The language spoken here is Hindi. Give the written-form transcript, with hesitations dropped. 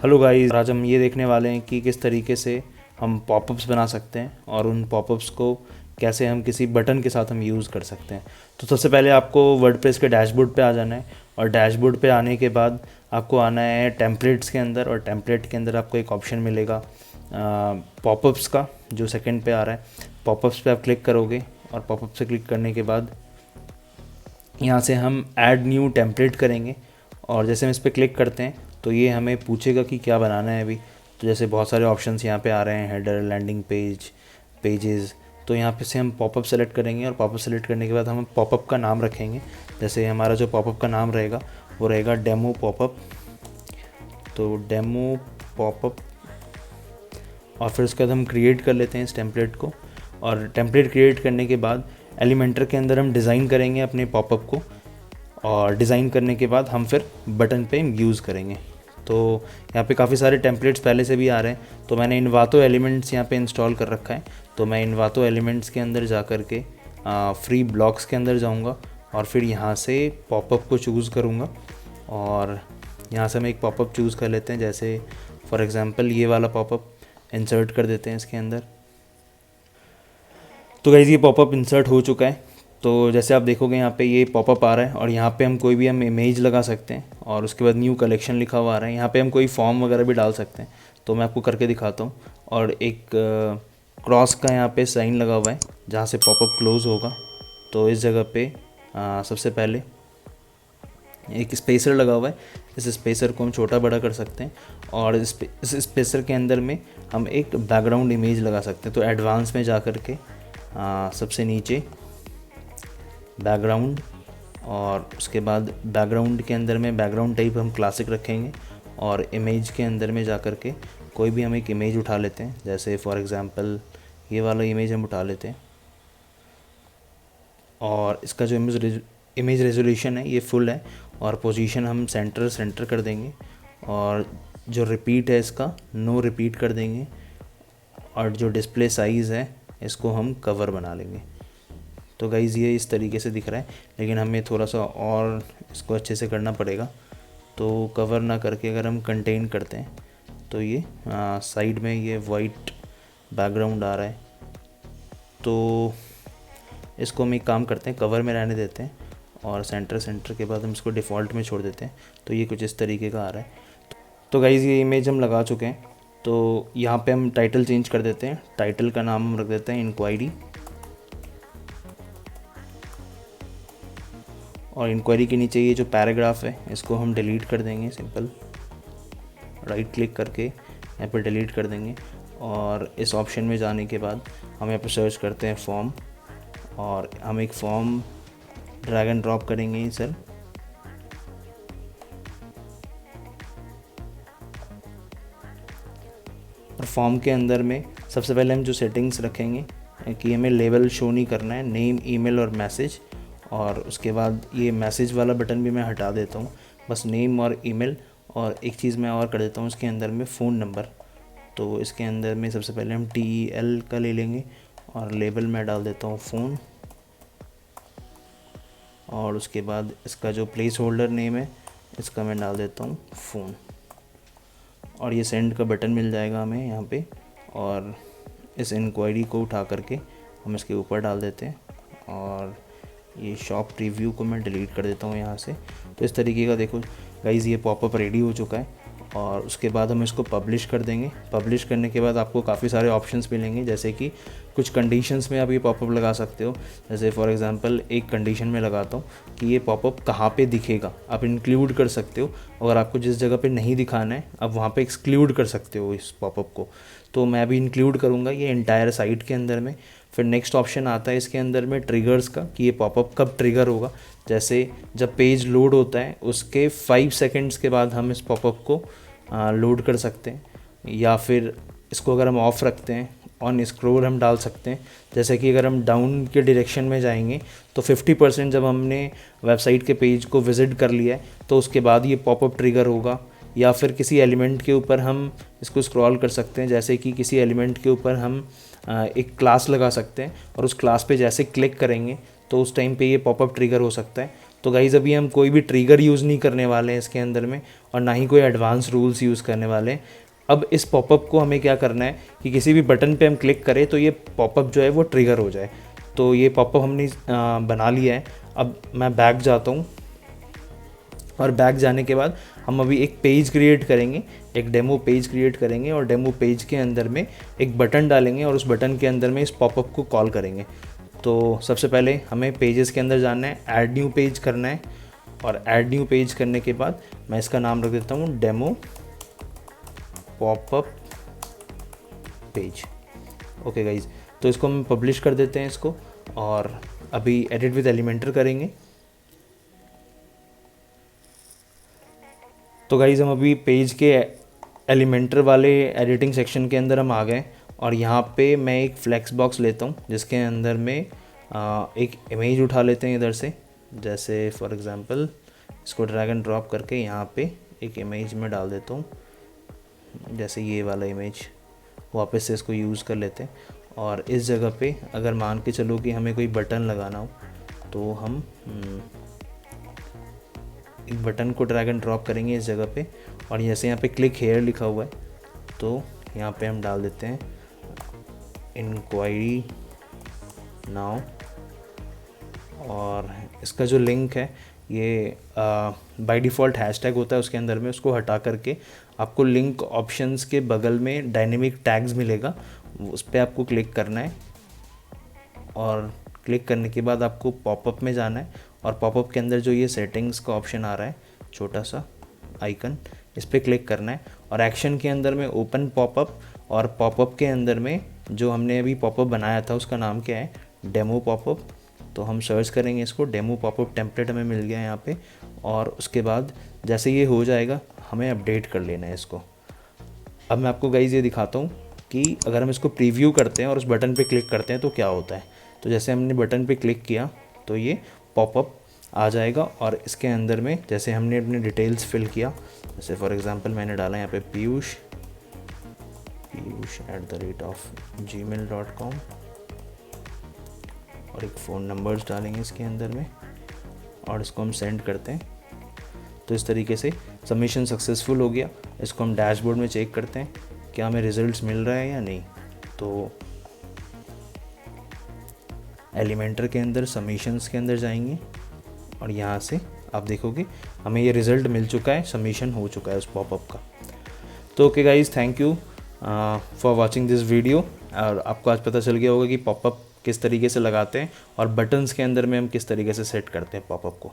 हेलो गाइस, आज हम ये देखने वाले हैं कि किस तरीके से हम पॉपअप्स बना सकते हैं और उन पॉपअप्स को कैसे हम किसी बटन के साथ हम यूज़ कर सकते हैं। तो सबसे पहले आपको वर्डप्रेस के डैशबोर्ड पे आ जाना है और डैशबोर्ड पे आने के बाद आपको आना है टेम्पलेट्स के अंदर और टेम्पलेट के अंदर आपको एक ऑप्शन मिलेगा पॉपअप्स का, जो सेकंड पे आ रहा है। पॉपअप्स पे आप क्लिक करोगे और पॉपअप से क्लिक करने के बाद यहाँ से हम ऐड न्यू टेम्पलेट करेंगे और जैसे हम इस पर क्लिक करते हैं तो ये हमें पूछेगा कि क्या बनाना है अभी। तो जैसे बहुत सारे ऑप्शंस यहाँ पे आ रहे हैं, हेडर, लैंडिंग पेज, पेजेस। तो यहाँ पे से हम पॉपअप सेलेक्ट करेंगे और पॉपअप सेलेक्ट करने के बाद हम पॉपअप का नाम रखेंगे। जैसे हमारा जो पॉपअप का नाम रहेगा वो रहेगा डेमो पॉपअप। तो डेमो पॉपअप, और फिर उसके बाद हम क्रिएट कर लेते हैं इस टेम्पलेट को। और टेम्पलेट क्रिएट करने के बाद एलिमेंटर के अंदर हम डिज़ाइन करेंगे अपने पॉपअप को, और डिज़ाइन करने के बाद हम फिर बटन पे यूज़ करेंगे। तो यहाँ पे काफ़ी सारे टेम्पलेट्स पहले से भी आ रहे हैं, तो मैंने इन्वातो एलिमेंट्स यहाँ पे इंस्टॉल कर रखा है। तो मैं इन्वातो एलिमेंट्स के अंदर जा कर के फ्री ब्लॉक्स के अंदर जाऊँगा और फिर यहाँ से पॉपअप को चूज़ करूँगा और यहाँ से हम एक पॉपअप चूज़ कर लेते हैं। जैसे फॉर एग्ज़ाम्पल ये वाला पॉपअप इंसर्ट कर देते हैं इसके अंदर। तो गाइस, ये पॉपअप इंसर्ट हो चुका है। तो जैसे आप देखोगे यहाँ पे ये पॉपअप आ रहा है और यहाँ पे हम कोई भी हम इमेज लगा सकते हैं और उसके बाद न्यू कलेक्शन लिखा हुआ आ रहा है। यहाँ पे हम कोई फॉर्म वगैरह भी डाल सकते हैं, तो मैं आपको करके दिखाता हूँ। और एक क्रॉस का यहाँ पे साइन लगा हुआ है जहाँ से पॉपअप क्लोज़ होगा। तो इस जगह पे सबसे पहले एक स्पेसर लगा हुआ है, इस स्पेसर को हम छोटा बड़ा कर सकते हैं और इस स्पेसर के अंदर में हम एक बैकग्राउंड इमेज लगा सकते हैं। तो एडवांस में जा कर के सबसे नीचे बैकग्राउंड, और उसके बाद बैकग्राउंड के अंदर में बैकग्राउंड टाइप हम क्लासिक रखेंगे और इमेज के अंदर में जा कर के कोई भी हम एक इमेज उठा लेते हैं। जैसे फॉर एग्ज़ाम्पल ये वाला इमेज हम उठा लेते हैं और इसका जो इमेज रेजोल्यूशन है ये फुल है और पोजीशन हम सेंटर कर देंगे और जो रिपीट है इसका नो रिपीट कर देंगे और जो डिस्प्ले साइज़ है इसको हम कवर बना लेंगे। तो गाइज़, ये इस तरीके से दिख रहा है, लेकिन हमें थोड़ा सा और इसको अच्छे से करना पड़ेगा। तो कवर ना करके अगर हम कंटेन करते हैं तो ये साइड में ये वाइट बैकग्राउंड आ रहा है। तो इसको हम एक काम करते हैं, कवर में रहने देते हैं और सेंटर के बाद हम इसको डिफ़ॉल्ट में छोड़ देते हैं। तो ये कुछ इस तरीके का आ रहा है। तो गाइज़, ये इमेज हम लगा चुके हैं। तो यहाँ पे हम टाइटल चेंज कर देते हैं। टाइटल का नाम हम रख देते हैं इंक्वायरी, और इंक्वायरी के नीचे ये जो पैराग्राफ है इसको हम डिलीट कर देंगे। सिंपल राइट क्लिक करके यहाँ पर डिलीट कर देंगे और इस ऑप्शन में जाने के बाद हम यहाँ पर सर्च करते हैं फॉर्म, और हम एक फॉर्म ड्रैग एंड ड्रॉप करेंगे सर। और फॉर्म के अंदर में सबसे पहले हम जो सेटिंग्स रखेंगे कि हमें लेबल शो नहीं करना है, नेम, ईमेल और मैसेज। और उसके बाद ये मैसेज वाला बटन भी मैं हटा देता हूँ, बस नेम और ईमेल। और एक चीज़ मैं और कर देता हूँ इसके अंदर में, फ़ोन नंबर। तो इसके अंदर में सबसे पहले हम TEL का ले लेंगे और लेबल में डाल देता हूँ फ़ोन, और उसके बाद इसका जो प्लेस होल्डर नेम है इसका मैं डाल देता हूँ फ़ोन। और ये सेंड का बटन मिल जाएगा हमें यहाँ पे, और इस इंक्वायरी को उठा करके हम इसके ऊपर डाल देते हैं और ये शॉप प्रीव्यू को मैं डिलीट कर देता हूँ यहाँ से। तो इस तरीके का देखो गाइज़, ये पॉपअप रेडी हो चुका है और उसके बाद हम इसको पब्लिश कर देंगे। पब्लिश करने के बाद आपको काफ़ी सारे ऑप्शंस मिलेंगे, जैसे कि कुछ कंडीशंस में आप ये पॉपअप लगा सकते हो। जैसे फॉर एग्जांपल एक कंडीशन में लगाता हूँ कि ये पॉपअप कहाँ पे दिखेगा, आप इंक्लूड कर सकते हो। अगर आपको जिस जगह पे नहीं दिखाना है आप वहाँ पे एक्सक्लूड कर सकते हो इस पॉपअप को। तो मैं भी इंक्लूड करूँगा ये इंटायर साइट के अंदर में। फिर नेक्स्ट ऑप्शन आता है इसके अंदर में ट्रिगर्स का, कि ये पॉपअप कब ट्रिगर होगा। जैसे जब पेज लोड होता है उसके 5 सेकंड्स के बाद हम इस पॉपअप को लोड कर सकते हैं, या फिर इसको अगर हम ऑफ़ रखते हैं ऑन स्क्रॉल हम डाल सकते हैं। जैसे कि अगर हम डाउन के डायरेक्शन में जाएंगे तो 50% जब हमने वेबसाइट के पेज को विज़िट कर लिया है तो उसके बाद ये पॉपअप ट्रिगर होगा। या फिर किसी एलिमेंट के ऊपर हम इसको स्क्रॉल कर सकते हैं, जैसे कि किसी एलिमेंट के ऊपर हम एक क्लास लगा सकते हैं और उस क्लास पे जैसे क्लिक करेंगे तो उस टाइम पे ये पॉपअप ट्रिगर हो सकता है। तो गाइज़ अभी हम कोई भी ट्रिगर यूज़ नहीं करने वाले हैं इसके अंदर में, और ना ही कोई एडवांस रूल्स यूज़ करने वाले हैं। अब इस पॉपअप को हमें क्या करना है कि किसी भी बटन पे हम क्लिक करें तो ये पॉपअप जो है वो ट्रिगर हो जाए। तो ये पॉपअप हमने बना लिया है। अब मैं बैक जाता हूँ, और बैक जाने के बाद हम अभी एक पेज क्रिएट करेंगे, एक डेमो पेज क्रिएट करेंगे, और डेमो पेज के अंदर में एक बटन डालेंगे और उस बटन के अंदर में इस पॉपअप को कॉल करेंगे। तो सबसे पहले हमें पेजेस के अंदर जाना है, ऐड न्यू पेज करना है, और ऐड न्यू पेज करने के बाद मैं इसका नाम रख देता हूँ demo popup page. Okay guys, तो इसको हम पब्लिश कर देते हैं इसको, और अभी एडिट विद एलिमेंटर करेंगे। तो गाइज़ हम अभी पेज के एलिमेंटर वाले एडिटिंग सेक्शन के अंदर हम आ गए, और यहाँ पे मैं एक फ्लेक्स बॉक्स लेता हूँ जिसके अंदर में एक इमेज उठा लेते हैं इधर से। जैसे फॉर एग्ज़ाम्पल इसको ड्रैग एंड ड्रॉप करके यहाँ पे एक इमेज में डाल देता हूँ, जैसे ये वाला इमेज। वापस से इसको यूज़ कर लेते हैं, और इस जगह पे अगर मान के चलो कि हमें कोई बटन लगाना हो तो हम एक बटन को ड्रैग एंड ड्रॉप करेंगे इस जगह पे, और जैसे यहाँ पे क्लिक हेयर लिखा हुआ है तो यहाँ पे हम डाल देते हैं इंक्वायरी नाउ, और इसका जो लिंक है ये बाय डिफ़ॉल्ट हैशटैग होता है उसके अंदर में, उसको हटा करके आपको लिंक ऑप्शंस के बगल में डायनेमिक टैग्स मिलेगा, उस पर आपको क्लिक करना है, और क्लिक करने के बाद आपको पॉपअप में जाना है, और पॉपअप के अंदर जो ये सेटिंग्स का ऑप्शन आ रहा है छोटा सा आइकन, इस पर क्लिक करना है, और एक्शन के अंदर में ओपन पॉपअप, और पॉपअप के अंदर में जो हमने अभी पॉपअप बनाया था उसका नाम क्या है, डेमो पॉपअप। तो हम सर्च करेंगे इसको, डेमो पॉपअप टेम्पलेट हमें मिल गया यहाँ पे, और उसके बाद जैसे ये हो जाएगा हमें अपडेट कर लेना है इसको। अब मैं आपको गाइज ये दिखाता हूँ कि अगर हम इसको प्रीव्यू करते हैं और उस बटन पे क्लिक करते हैं तो क्या होता है। तो जैसे हमने बटन पे क्लिक किया तो ये पॉपअप आ जाएगा, और इसके अंदर में जैसे हमने अपने डिटेल्स फिल किया, जैसे फॉर एग्ज़ाम्पल मैंने डाला यहाँ पे piyush@gmail.com, और एक फ़ोन नंबर्स डालेंगे इसके अंदर में, और इसको हम सेंड करते हैं। तो इस तरीके से सबमिशन सक्सेसफुल हो गया। इसको हम डैशबोर्ड में चेक करते हैं क्या हमें रिजल्ट्स मिल रहा है या नहीं। तो एलिमेंटर के अंदर सबमिशंस के अंदर जाएंगे, और यहाँ से आप देखोगे हमें ये रिज़ल्ट मिल चुका है, सबमिशन हो चुका है उस पॉपअप का। तो okay guys, thank you for watching this video. और आपको आज पता चल गया होगा कि पॉपअप किस तरीके से लगाते हैं, और बटन्स के अंदर में हम किस तरीके से सेट करते हैं पॉपअप को।